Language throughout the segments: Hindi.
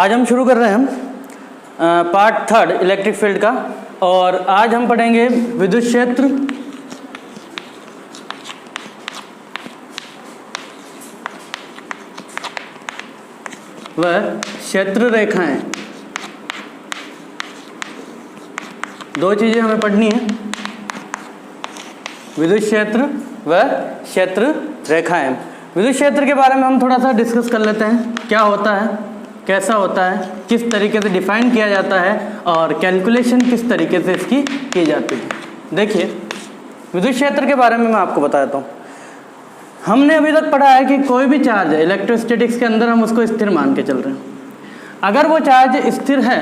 आज हम शुरू कर रहे हैं पार्ट 3 इलेक्ट्रिक फील्ड का। और आज हम पढ़ेंगे विद्युत क्षेत्र, व क्षेत्र रेखाएं। दो चीज़ें हमें पढ़नी है, विद्युत क्षेत्र व क्षेत्र रेखाएं। विद्युत क्षेत्र के बारे में हम थोड़ा सा डिस्कस कर लेते हैं, क्या होता है, कैसा होता है, किस तरीके से डिफाइन किया जाता है और कैलकुलेशन किस तरीके से इसकी की जाती है। देखिए, विद्युत क्षेत्र के बारे में मैं आपको बताता हूँ। हमने अभी तक पढ़ा है कि कोई भी चार्ज है इलेक्ट्रोस्टैटिक्स के अंदर, हम उसको स्थिर मान के चल रहे हैं। अगर वो चार्ज स्थिर है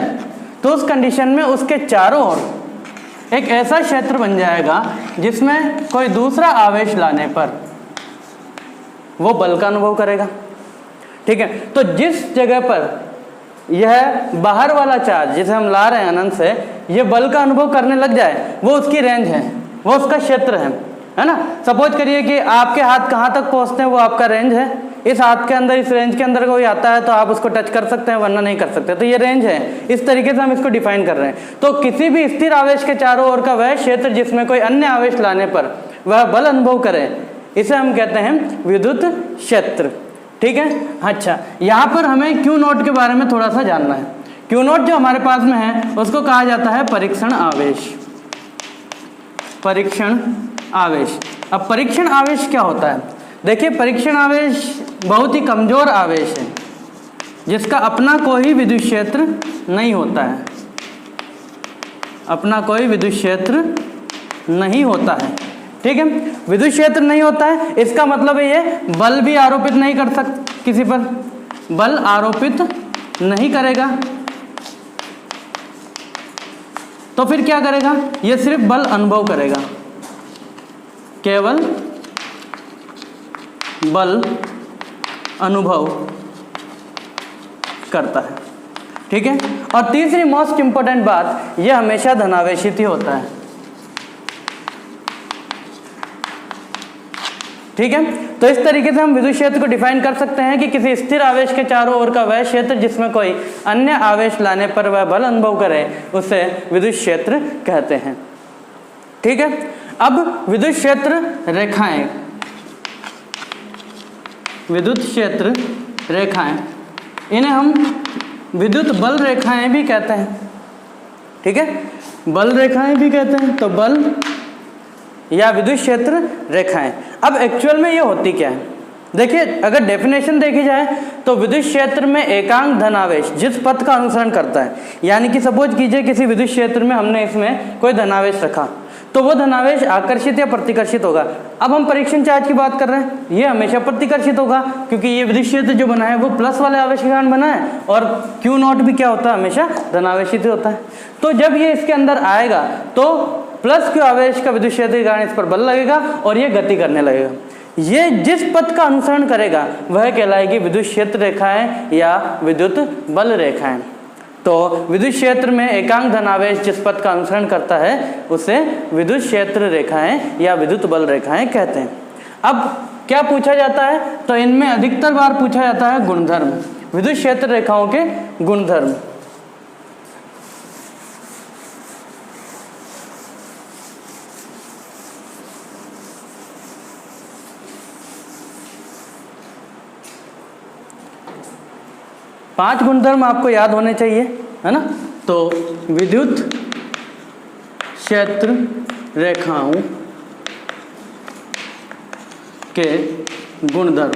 तो उस कंडीशन में उसके चारों ओर एक ऐसा क्षेत्र बन जाएगा जिसमें कोई दूसरा आवेश लाने पर वो बल का अनुभव करेगा। ठीक है, तो जिस जगह पर यह बाहर वाला चार्ज जिसे हम ला रहे हैं अनंत से, ये बल का अनुभव करने लग जाए, वो उसकी रेंज है, वो उसका क्षेत्र है ना। सपोज करिए कि आपके हाथ कहाँ तक पहुँचते हैं वो आपका रेंज है। इस हाथ के अंदर, इस रेंज के अंदर कोई आता है तो आप उसको टच कर सकते हैं, वरना नहीं कर सकते। तो ये रेंज है, इस तरीके से हम इसको डिफाइन कर रहे हैं। तो किसी भी स्थिर आवेश के चारों ओर का वह क्षेत्र जिसमें कोई अन्य आवेश लाने पर वह बल अनुभव करे, इसे हम कहते हैं विद्युत क्षेत्र। ठीक है, अच्छा, यहाँ पर हमें क्यू नॉट के बारे में थोड़ा सा जानना है। क्यू नॉट जो हमारे पास में है उसको कहा जाता है परीक्षण आवेश। परीक्षण आवेश। अब परीक्षण आवेश क्या होता है? देखिए, परीक्षण आवेश बहुत ही कमजोर आवेश है जिसका अपना कोई विद्युत क्षेत्र नहीं होता है। अपना कोई विद्युत क्षेत्र नहीं होता है। ठीक है, विद्युत क्षेत्र नहीं होता है, इसका मतलब है ये बल भी आरोपित नहीं कर सकता, किसी पर बल आरोपित नहीं करेगा। तो फिर क्या करेगा? ये सिर्फ बल अनुभव करेगा, केवल बल अनुभव करता है। ठीक है, और तीसरी मोस्ट इंपॉर्टेंट बात, यह हमेशा धनावेशित ही होता है। ठीक है, तो इस तरीके से हम विद्युत क्षेत्र को डिफाइन कर सकते हैं कि किसी स्थिर आवेश के चारों ओर का वह क्षेत्र जिसमें कोई अन्य आवेश लाने पर वह बल अनुभव करे, उसे विद्युत क्षेत्र कहते हैं। ठीक है, अब विद्युत क्षेत्र रेखाएं, विद्युत क्षेत्र रेखाएं, इन्हें हम विद्युत बल रेखाएं भी कहते हैं। ठीक है, बल रेखाएं भी कहते हैं, तो बल या विद्युत क्षेत्र रेखाएं। अब एक्चुअल में ये होती क्या है? देखिए, अगर डेफिनेशन देखी जाए तो विद्युत क्षेत्र में एकांक धनावेश जिस पथ का अनुसरण करता है, यानी कि सपोज कीजिए किसी विद्युत क्षेत्र में हमने इसमें कोई धनावेश रखा, तो वो धनावेश आकर्षित या प्रतिकर्षित होगा। अब हम परीक्षण चार्ज की बात कर रहे हैं, ये हमेशा प्रतिकर्षित होगा क्योंकि ये विद्युत क्षेत्र जो बना है वो प्लस वाले आवेश के कारण बना है, और क्यू नॉट भी क्या होता है? हमेशा धनावेशित होता है। तो जब ये इसके अंदर आएगा तो प्लस क्यू आवेश का विद्युत क्षेत्र के कारण इस पर बल लगेगा और ये गति करने लगेगा। ये जिस पथ का अनुसरण करेगा वह कहलाएगी विद्युत क्षेत्र रेखाएं या विद्युत बल रेखाएं। तो विद्युत क्षेत्र में एकांक धनावेश जिस पथ का अनुसरण करता है उसे विद्युत क्षेत्र रेखाएं या विद्युत बल रेखाएं कहते हैं। अब क्या पूछा जाता है? तो इनमें अधिकतर बार पूछा जाता है गुणधर्म, विद्युत क्षेत्र रेखाओं के गुणधर्म। पांच गुणधर्म आपको याद होने चाहिए, है ना। तो विद्युत क्षेत्र रेखाओं के गुणधर्म,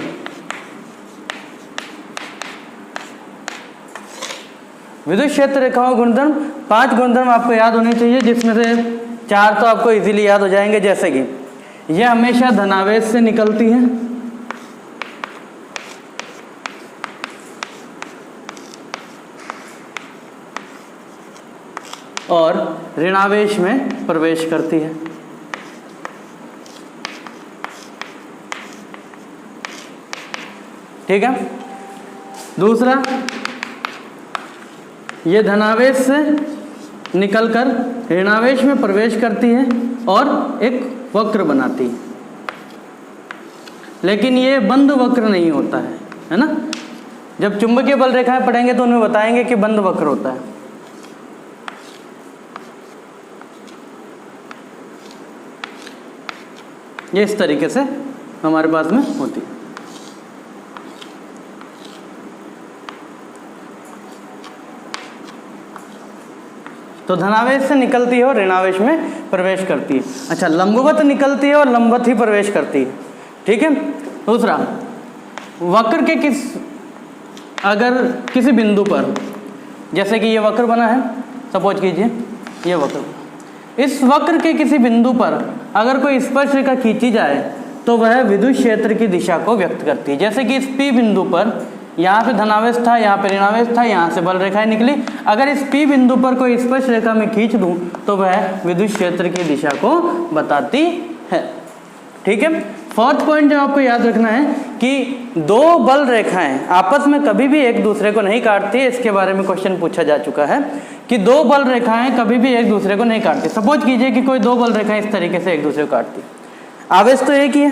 विद्युत क्षेत्र रेखाओं गुणधर्म, पांच गुणधर्म आपको याद होने चाहिए, जिसमें से चार तो आपको इजीली याद हो जाएंगे, जैसे कि यह हमेशा धनावेश से निकलती है, और ऋणावेश में प्रवेश करती है। ठीक है, दूसरा, ये धनावेश से निकलकर ऋणावेश में प्रवेश करती है और एक वक्र बनाती है, लेकिन ये बंद वक्र नहीं होता है ना। जब चुंबकीय बल रेखाएं पढ़ेंगे तो उनमें बताएंगे कि बंद वक्र होता है। ये इस तरीके से हमारे पास में होती है। तो धनावेश से निकलती है और ऋणावेश में प्रवेश करती है। अच्छा, लंबवत निकलती है और लंबवत ही प्रवेश करती है। ठीक है। दूसरा, वक्र के अगर किसी बिंदु पर, जैसे कि ये वक्र बना है, सपोज कीजिए ये वक्र, इस वक्र के किसी बिंदु पर अगर कोई स्पर्श रेखा खींची जाए तो वह विद्युत क्षेत्र की दिशा को व्यक्त करती है। जैसे कि इस P बिंदु पर यहाँ पे धनावेश था, यहाँ पे ऋणावेश था, यहाँ से बल रेखाएं निकली। अगर इस P बिंदु पर कोई स्पर्श रेखा में खींच दूँ तो वह विद्युत क्षेत्र की दिशा को बताती है। ठीक है। फोर्थ पॉइंट जो आपको याद रखना है कि दो बल रेखाएं आपस में कभी भी एक दूसरे को नहीं काटती है। इसके बारे में क्वेश्चन पूछा जा चुका है कि दो बल रेखाएं कभी भी एक दूसरे को नहीं काटती। सपोज कीजिए कि कोई दो बल रेखाएं इस तरीके से एक दूसरे को काटती, आवेश तो एक ही है,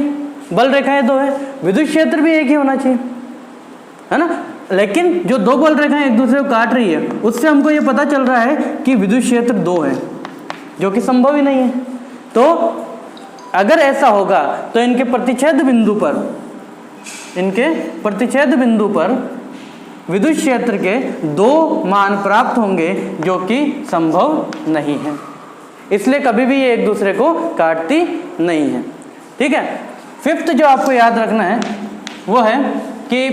बल रेखाएं दो है, विद्युत क्षेत्र भी एक ही होना चाहिए, है ना। लेकिन जो दो बल रेखाएं एक दूसरे को काट रही है उससे हमको ये पता चल रहा है कि विद्युत क्षेत्र दो है, जो कि संभव ही नहीं है। तो अगर ऐसा होगा तो इनके प्रतिच्छेद बिंदु पर विद्युत क्षेत्र के दो मान प्राप्त होंगे, जो कि संभव नहीं है। इसलिए कभी भी ये एक दूसरे को काटती नहीं है। ठीक है। फिफ्थ जो आपको याद रखना है वो है कि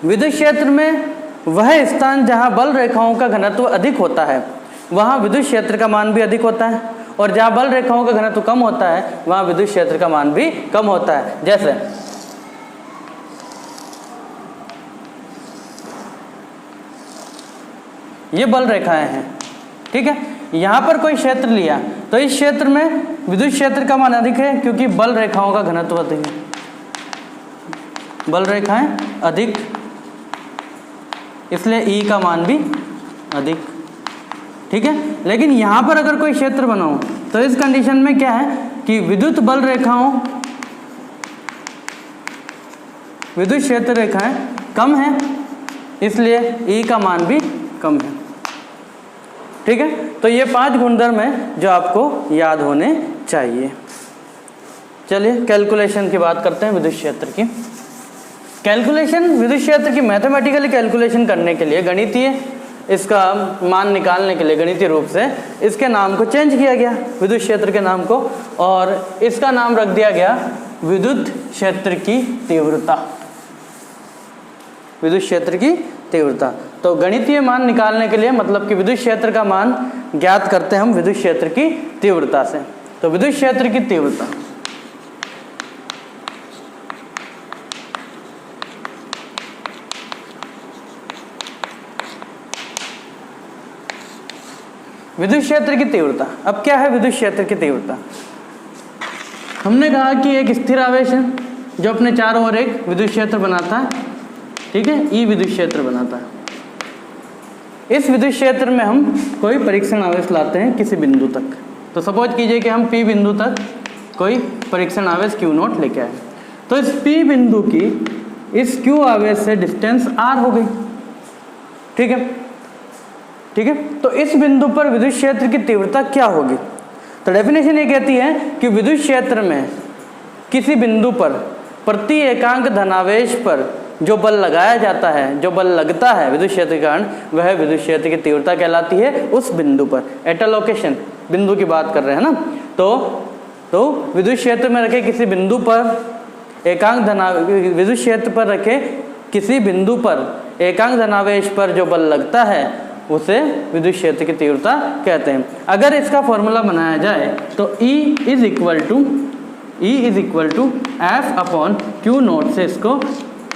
विद्युत क्षेत्र में वह स्थान जहां बल रेखाओं का घनत्व अधिक होता है वहां विद्युत क्षेत्र का मान भी अधिक होता है, और जहां बल रेखाओं का घनत्व कम होता है वहां विद्युत क्षेत्र का मान भी कम होता है। जैसे ये बल रेखाएं हैं, ठीक है। यहां पर कोई क्षेत्र लिया तो इस क्षेत्र में विद्युत क्षेत्र का मान अधिक है क्योंकि बल रेखाओं का घनत्व अधिक है, बल रेखाएं अधिक, इसलिए E का मान भी अधिक। ठीक है। लेकिन यहां पर अगर कोई क्षेत्र बनाओ तो इस कंडीशन में क्या है कि विद्युत बल रेखाओं, विद्युत क्षेत्र रेखाएं कम है, इसलिए E का मान भी कम है। ठीक है। तो ये 5 गुणधर्म है जो आपको याद होने चाहिए। चलिए कैलकुलेशन की बात करते हैं विद्युत क्षेत्र की। कैलकुलेशन विद्युत क्षेत्र की मैथमेटिकली कैलकुलेशन करने के लिए, गणितीय इसका मान निकालने के लिए गणितीय रूप से इसके नाम को चेंज किया गया, विद्युत क्षेत्र के नाम को, और इसका नाम रख दिया गया विद्युत क्षेत्र की तीव्रता। विद्युत क्षेत्र की तीव्रता। तो गणितीय मान निकालने के लिए, मतलब कि विद्युत क्षेत्र का मान ज्ञात करते हैं हम विद्युत क्षेत्र की तीव्रता से। तो विद्युत क्षेत्र की तीव्रता, विद्युत क्षेत्र की तीव्रता। अब क्या है विद्युत क्षेत्र की तीव्रता? हमने कहा कि एक स्थिर आवेश है जो अपने चारों ओर एक विद्युत क्षेत्र बनाता है, ठीक है, ई विद्युत क्षेत्र बनाता है। इस विद्युत क्षेत्र में हम कोई परीक्षण आवेश लाते हैं किसी बिंदु तक। तो सपोज कीजिए कि हम P बिंदु तक कोई परीक्षण आवेश Q0 लेके आए, तो इस P बिंदु की इस Q आवेश से डिस्टेंस R हो गई। ठीक है, ठीक है। तो इस बिंदु पर विद्युत क्षेत्र की तीव्रता क्या होगी? तो डेफिनेशन ये कहती है कि विद्युत क्षेत्र में किसी बिंदु पर प्रति एकांक धनावेश पर जो बल लगाया जाता है, जो बल लगता है विद्युत क्षेत्र के कारण, वह विद्युत क्षेत्र की तीव्रता कहलाती है उस बिंदु पर। एट अ लोकेशन बिंदु की बात कर रहे हैं ना। तो विद्युत क्षेत्र में रखे किसी बिंदु पर एकांक विद्युत क्षेत्र पर रखे किसी बिंदु पर एकांक धनावेश पर जो बल लगता है उसे विद्युत क्षेत्र की तीव्रता कहते हैं। अगर इसका फॉर्मूला बनाया जाए तो E is equal to F/Q0 से इसको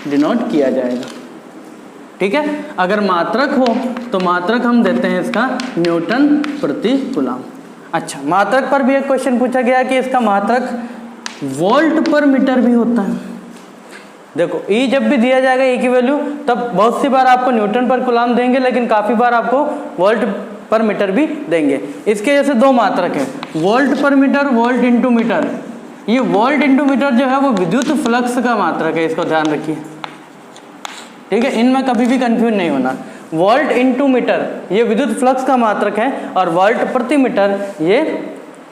डिनोट किया जाएगा। ठीक है। अगर मात्रक हो तो मात्रक हम देते हैं इसका न्यूटन प्रति कूलम। अच्छा, मात्रक पर भी एक क्वेश्चन पूछा गया कि इसका मात्रक वोल्ट पर मीटर भी होता है। देखो E जब भी दिया जाएगा E की वैल्यू, तब बहुत सी बार आपको न्यूटन पर कूलम देंगे, लेकिन काफ़ी बार आपको वोल्ट पर मीटर भी देंगे। इसके जैसे दो मात्रक हैं, वोल्ट पर मीटर, वोल्ट इंटू मीटर। ये वोल्ट इंटू मीटर जो है वो विद्युत फ्लक्स का मात्रक है, इसको ध्यान रखिए। ठीक है, इनमें कभी भी कंफ्यूज नहीं होना। वोल्ट इनटू मीटर ये विद्युत फ्लक्स का मात्रक है और वोल्ट प्रति मीटर ये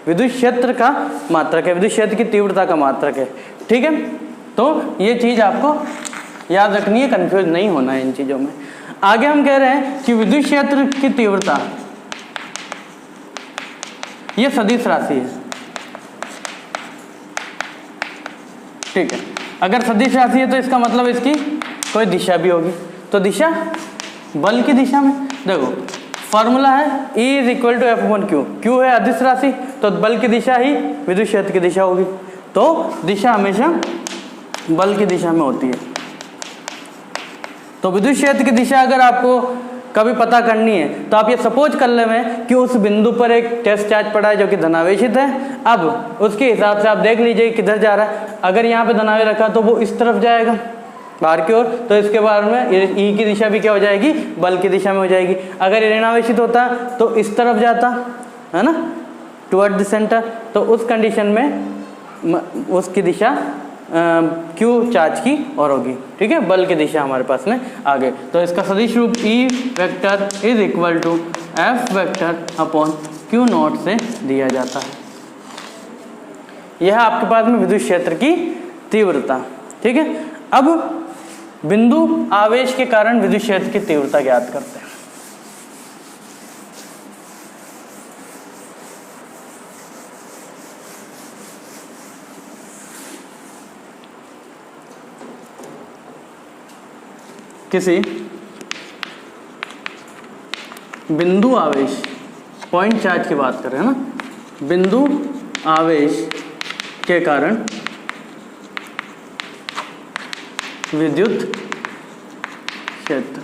विद्युत क्षेत्र का मात्रक है, विद्युत क्षेत्र की तीव्रता का मात्रक है। ठीक है, तो ये चीज़ आपको याद रखनी है, कंफ्यूज नहीं होना है इन चीज़ों में। आगे हम कह रहे हैं कि विद्युत क्षेत्र की तीव्रता ये सदिश राशि है। ठीक है, अगर सदिश राशि है तो इसका मतलब इसकी कोई दिशा भी होगी। तो दिशा बल की दिशा में देखो फॉर्मूला है E is equal to F/Q। Q है अदिश राशि, तो बल की दिशा ही विद्युत क्षेत्र की दिशा होगी। तो दिशा हमेशा बल की दिशा में होती है। तो विद्युत क्षेत्र की दिशा अगर आपको कभी पता करनी है तो आप ये सपोज कर ले में कि उस बिंदु पर एक टेस्ट चार्ज पड़ा है जो कि धनावेशित है। अब उसके हिसाब से आप देख लीजिए किधर जा रहा है। अगर यहाँ पे धनावेश रखा तो वो इस तरफ जाएगा बाहर की ओर, तो इसके बारे में ई की दिशा भी क्या हो जाएगी, बल की दिशा में हो जाएगी। अगर ये ऋणावेशित होता तो इस तरफ जाता है ना, टुवर्ड द सेंटर, तो उस कंडीशन में उसकी दिशा क्यू चार्ज की और होगी। ठीक है, बल की दिशा हमारे पास में आगे। तो इसका सदिश रूप E vector is equal to F vector upon Q nought से दिया जाता है। यह आपके पास में विद्युत क्षेत्र की तीव्रता। ठीक है, अब बिंदु आवेश के कारण विद्युत क्षेत्र की तीव्रता ज्ञात करते हैं। किसी बिंदु आवेश पॉइंट चार्ज की बात कर रहे हैं ना, बिंदु आवेश के कारण विद्युत क्षेत्र।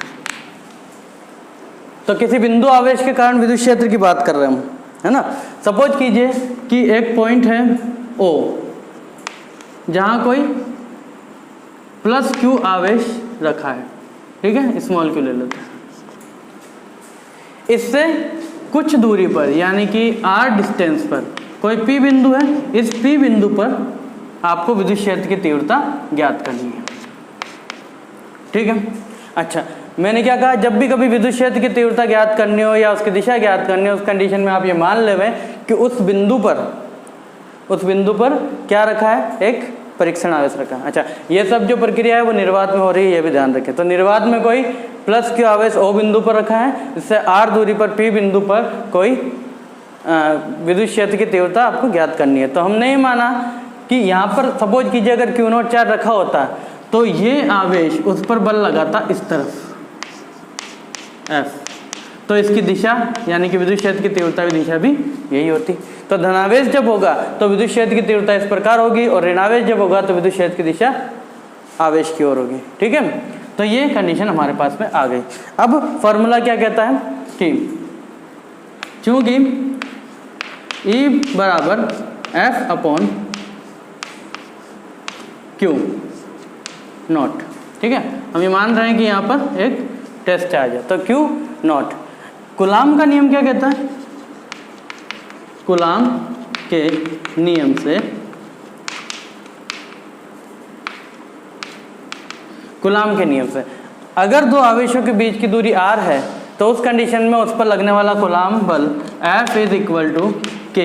तो किसी बिंदु आवेश के कारण विद्युत क्षेत्र की बात कर रहे हैं हम, है ना। सपोज कीजिए कि एक पॉइंट है O जहां कोई प्लस Q आवेश रखा है। ठीक है, स्मॉल q ले लेते हैं। इससे कुछ दूरी पर यानी कि r डिस्टेंस पर कोई P बिंदु है। इस P बिंदु पर आपको विद्युत क्षेत्र की तीव्रता ज्ञात करनी है। ठीक है, अच्छा मैंने क्या कहा, जब भी कभी विद्युत क्षेत्र की तीव्रता ज्ञात करनी हो या उसकी दिशा ज्ञात करनी हो, उस कंडीशन में आप ये मान लें कि उस बिंदु पर क्या रखा है, एक परीक्षण आवेश रखा है। अच्छा, ये सब जो प्रक्रिया है वो निर्वात में हो रही है, ये भी ध्यान रखें। तो निर्वात में कोई प्लस Q आवेश O बिंदु पर रखा है, इससे R दूरी पर P बिंदु पर कोई विद्युत क्षेत्र की तीव्रता आपको ज्ञात करनी है। तो हमने ये माना कि यहाँ पर सपोज कीजिए अगर Q0 चार्ज रखा होता तो ये आवेश उस पर बल लगाता इस तरफ F, तो इसकी दिशा यानी कि विद्युत क्षेत्र की तीव्रता की दिशा भी यही होती। तो धनावेश जब होगा तो विद्युत क्षेत्र की तीव्रता इस प्रकार होगी और ऋणावेश जब होगा तो विद्युत क्षेत्र की दिशा आवेश की ओर होगी। ठीक है, तो ये कंडीशन हमारे पास में आ गई। अब फॉर्मूला क्या कहता है कि चूंकि E बराबर F अपॉन Q नॉट। ठीक है, हम ये मान रहे हैं कि यहाँ पर एक टेस्ट चार्ज है, तो Q नॉट। कूलाम का नियम क्या कहता है, कूलाम के नियम से अगर दो आवेशों के बीच की दूरी r है तो उस कंडीशन में उस पर लगने वाला कूलाम बल F is equal to K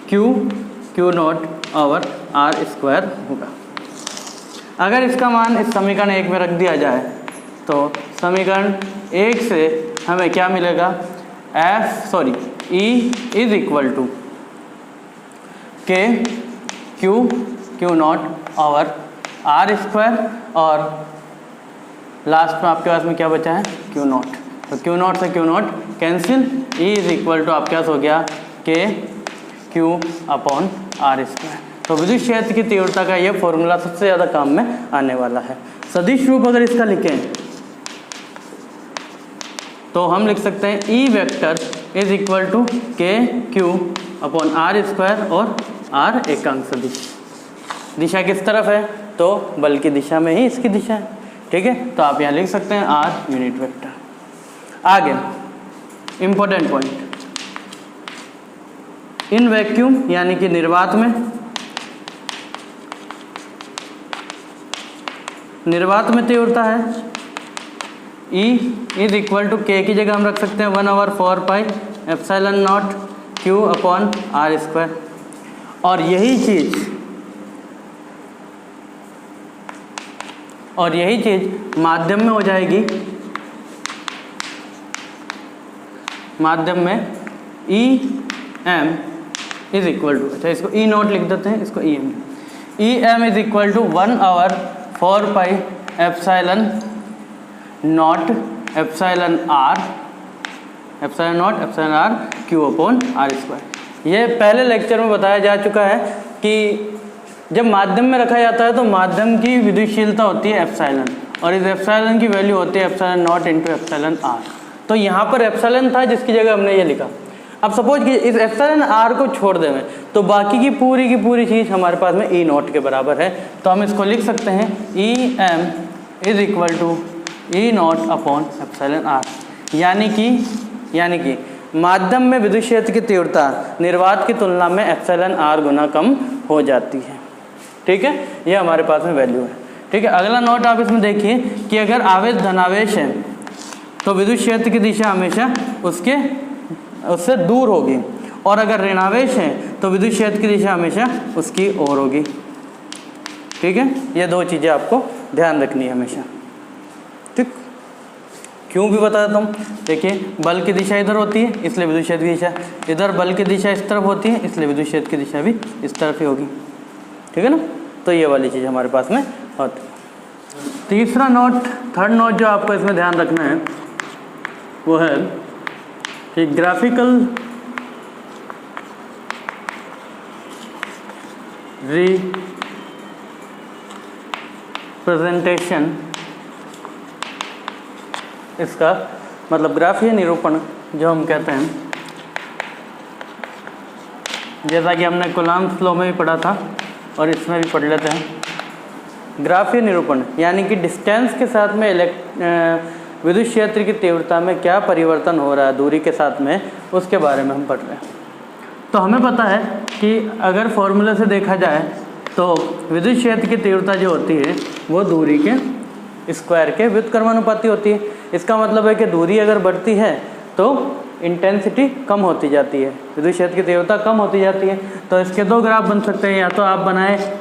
Q nought over R square होगा। अगर इसका मान इस समीकरण 1 में रख दिया जाए तो समीकरण 1 से हमें क्या मिलेगा, E is equal to K Q nought over R square और लास्ट में आपके पास में क्या बचा है, Q नॉट। तो Q नॉट से Q nought cancel, E is equal to आपके पास हो गया K Q upon R square. तो विद्युत क्षेत्र की तीव्रता का ये फॉर्मूला सबसे ज़्यादा काम में आने वाला है। सदिश रूप अगर इसका लिखें तो हम लिख सकते हैं E vector is equal to K Q upon R square और R एकांक सदिश। दिशा किस तरफ है, तो बल की दिशा में ही इसकी दिशा है। ठीक है, तो आप यहाँ लिख सकते हैं R यूनिट वेक्टर। आगे इम्पोर्टेंट पॉइंट, इन वैक्यूम यानी कि निर्वात में तीव्रता है E इज इक्वल टू के की जगह हम रख सकते हैं 1/4 epsilon nought Q upon R square. और यही चीज़ माध्यम में हो जाएगी, माध्यम में E M is equal to, अच्छा इसको ई नॉट लिख देते हैं, इसको E M is equal to 1/4 epsilon nought epsilon R Q upon R square. ये पहले लेक्चर में बताया जा चुका है कि जब माध्यम में रखा जाता है तो माध्यम की विद्युतशीलता होती है एप्सिलॉन, और इस एप्सिलॉन की वैल्यू होती है epsilon nought into epsilon R. तो यहाँ पर एप्सिलॉन था जिसकी जगह हमने ये लिखा। अब सपोज कि इस एप्सिलॉन आर को छोड़ दें तो बाकी की पूरी चीज़ हमारे पास में ई नॉट के बराबर है। तो हम इसको लिख सकते हैं E M is equal to E nought upon epsilon R, यानी कि माध्यम में विद्युत क्षेत्र की तीव्रता निर्वात की तुलना में एप्सिलॉन आर गुना कम हो जाती है। ठीक है, ये हमारे पास में वैल्यू है। ठीक है, अगला नोट आप इसमें देखिए कि अगर आवेश धनावेश है तो विद्युत क्षेत्र की दिशा हमेशा उससे दूर होगी, और अगर ऋणावेश है तो विद्युत क्षेत्र की दिशा हमेशा उसकी ओर होगी। ठीक है, ये दो चीज़ें आपको ध्यान रखनी है हमेशा। ठीक, क्यों भी बता देता हूँ। देखिए, बल की दिशा इधर होती है इसलिए विद्युत क्षेत्र की दिशा इधर, बल की दिशा इस तरफ होती है इसलिए विद्युत क्षेत्र की दिशा भी इस तरफ ही होगी। ठीक है ना, तो ये वाली चीज़ हमारे पास में होती है। तीसरा नोट, थर्ड नोट जो आपको इसमें ध्यान रखना है वो है कि ग्राफिकल रिप्रेजेंटेशन, इसका मतलब ग्राफीय निरूपण जो हम कहते हैं, जैसा कि हमने कूलॉम्स लॉ में भी पढ़ा था और इसमें भी पढ़ लेते हैं। ग्राफीय निरूपण यानी कि डिस्टेंस के साथ में विद्युत क्षेत्र की तीव्रता में क्या परिवर्तन हो रहा है दूरी के साथ में, उसके बारे में हम पढ़ रहे हैं। तो हमें पता है कि अगर फॉर्मूले से देखा जाए तो विद्युत क्षेत्र की तीव्रता जो होती है वो दूरी के स्क्वायर के व्युत्क्रमानुपाती होती है। इसका मतलब है कि दूरी अगर बढ़ती है तो इंटेंसिटी कम होती जाती है, विद्युत क्षेत्र की तीव्रता कम होती जाती है। तो इसके दो ग्राफ बन सकते हैं, या तो आप बनाए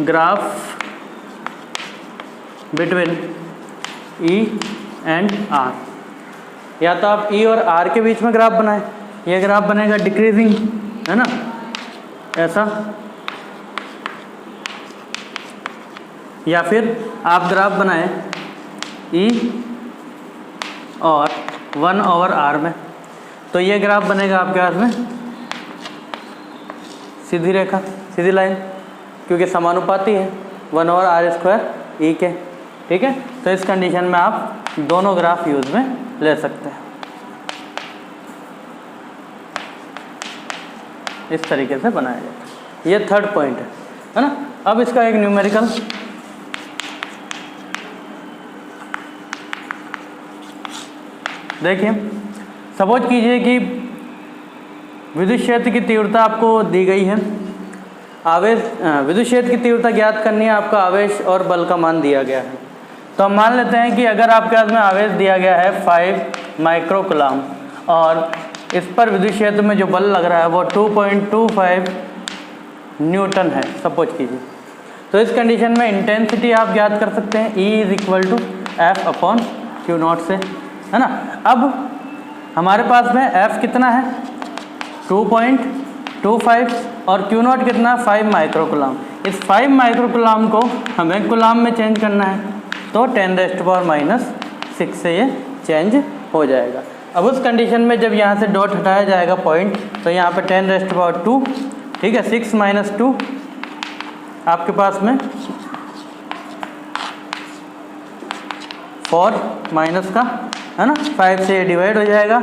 graph between E and R, या तो आप E और R के बीच में ग्राफ बनाएं। ये ग्राफ बनेगा डिक्रीजिंग, है ना, ऐसा, या फिर आप ग्राफ बनाएं E और 1/R में। तो ये ग्राफ बनेगा आपके पास में सीधी रेखा, सीधी लाइन, क्योंकि समानुपाती है 1/R² E के। ठीक है, तो इस कंडीशन में आप दोनों ग्राफ यूज में ले सकते हैं, इस तरीके से बनाया जाता है। ये थर्ड पॉइंट है ना। अब इसका एक न्यूमेरिकल, देखिए, सपोज कीजिए कि विद्युत क्षेत्र की तीव्रता आपको दी गई है, आवेश, विद्युत क्षेत्र की तीव्रता ज्ञात करनी है, आपका आवेश और बल का मान दिया गया है। तो हम मान लेते हैं कि अगर आपके पास में आवेश दिया गया है 5 माइक्रो कूलम और इस पर विद्युत क्षेत्र में जो बल लग रहा है वो 2.25 न्यूटन है, सपोज कीजिए। तो इस कंडीशन में इंटेंसिटी आप ज्ञात कर सकते हैं E is equal to F upon Q nought से, है ना। अब हमारे पास में F कितना है 2.25 और Q नॉट कितना 5 माइक्रो कूलम। इस 5 माइक्रो कूलम को हमें कूलम में चेंज करना है, तो 10⁻⁶ से ये चेंज हो जाएगा। अब उस कंडीशन में जब यहाँ से डॉट हटाया जाएगा पॉइंट, तो यहाँ पे 10⁻², ठीक है, 6 - 2 आपके पास में 4 माइनस का, है ना, 5 से डिवाइड हो जाएगा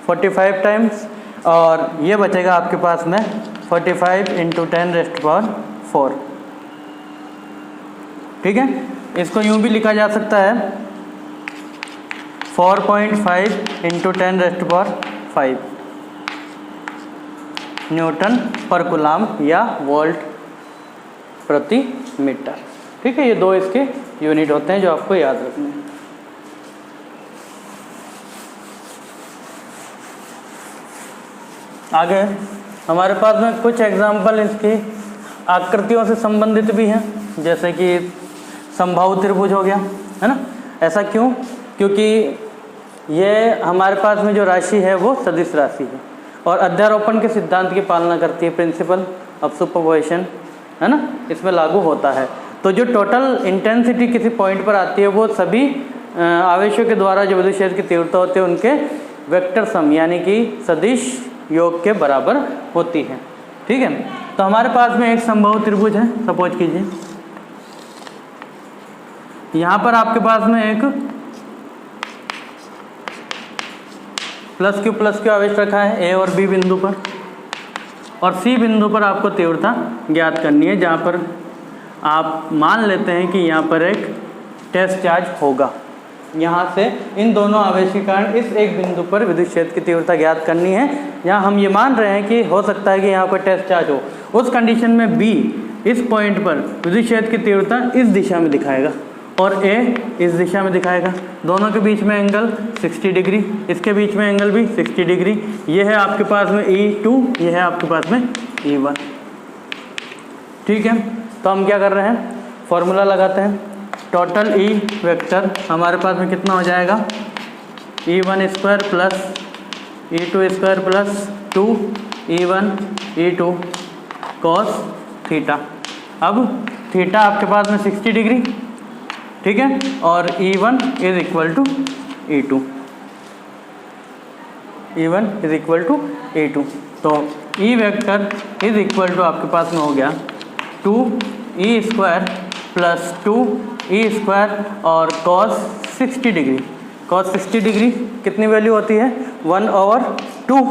45 टाइम्स, और ये बचेगा आपके पास में 45 × 10⁻⁴। ठीक है, इसको यूँ भी लिखा जा सकता है 4.5 × 10⁻⁵ न्यूटन पर कूलम या वोल्ट प्रति मीटर। ठीक है, ये दो इसके यूनिट होते हैं जो आपको याद रखने हैं। आगे हमारे पास में कुछ एग्जाम्पल इसकी आकृतियों से संबंधित भी हैं, जैसे कि समबाहु त्रिभुज हो गया, है ना। ऐसा क्यों? क्योंकि ये हमारे पास में जो राशि है वो सदिश राशि है और अध्यारोपण के सिद्धांत की पालना करती है, प्रिंसिपल ऑफ सुपरपोजिशन, है ना, इसमें लागू होता है। तो जो टोटल इंटेंसिटी किसी पॉइंट पर आती है वो सभी आवेशों के द्वारा जो विद्युत क्षेत्र की तीव्रता होती है उनके वेक्टर सम यानी कि सदिश योग के बराबर होती है। ठीक है, तो हमारे पास में एक समबाहु त्रिभुज है, सपोज कीजिए यहाँ पर आपके पास में एक प्लस क्यू आवेश रखा है ए और बी बिंदु पर, और सी बिंदु पर आपको तीव्रता ज्ञात करनी है, जहाँ पर आप मान लेते हैं कि यहाँ पर एक टेस्ट चार्ज होगा। यहाँ से इन दोनों आवेश के कारण इस एक बिंदु पर विद्युत क्षेत्र की तीव्रता ज्ञात करनी है। यहाँ हम ये मान रहे हैं कि हो सकता है कि यहाँ कोई टेस्ट चार्ज हो। उस कंडीशन में बी इस पॉइंट पर विद्युत क्षेत्र की तीव्रता इस दिशा में दिखाएगा और ए इस दिशा में दिखाएगा। दोनों के बीच में एंगल 60 डिग्री, इसके बीच में एंगल भी 60 डिग्री। ये है आपके पास में E2, ये है आपके पास में E1। ठीक है, तो हम क्या कर रहे हैं, फॉर्मूला लगाते हैं। टोटल E वेक्टर हमारे पास में कितना हो जाएगा, E1 square plus E2 square plus 2 E1 E2 cos theta. अब थीटा आपके पास में 60 डिग्री, ठीक है, और E1 is equal to E2, E1 is equal to E2। तो E vector is equal to आपके पास में हो गया 2E square plus 2E square और cos 60 डिग्री। cos 60 डिग्री कितनी वैल्यू होती है, 1/2।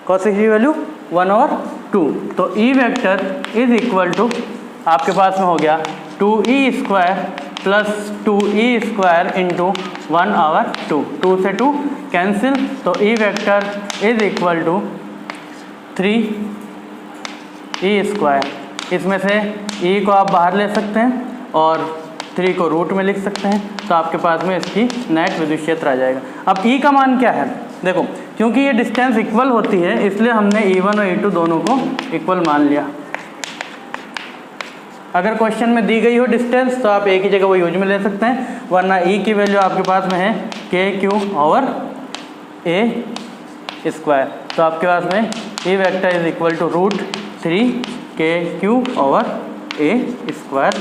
cos 60 value 1/2। तो E vector is equal to आपके पास में हो गया 2E square plus 2E square into 1/2। 2 से 2 कैंसिल, तो E vector is equal to 3E square. इसमें से E को आप बाहर ले सकते हैं और 3 को रूट में लिख सकते हैं, तो आपके पास में इसकी नेट विद्युत क्षेत्र आ जाएगा। अब E का मान क्या है, देखो क्योंकि ये डिस्टेंस इक्वल होती है इसलिए हमने E1 और E2 दोनों को इक्वल मान लिया। अगर क्वेश्चन में दी गई हो डिस्टेंस तो आप एक ही जगह वो यूज में ले सकते हैं, वरना E की वैल्यू आपके पास में है KQ/A स्क्वायर। तो आपके पास में E vector is equal to √3 KQ/A square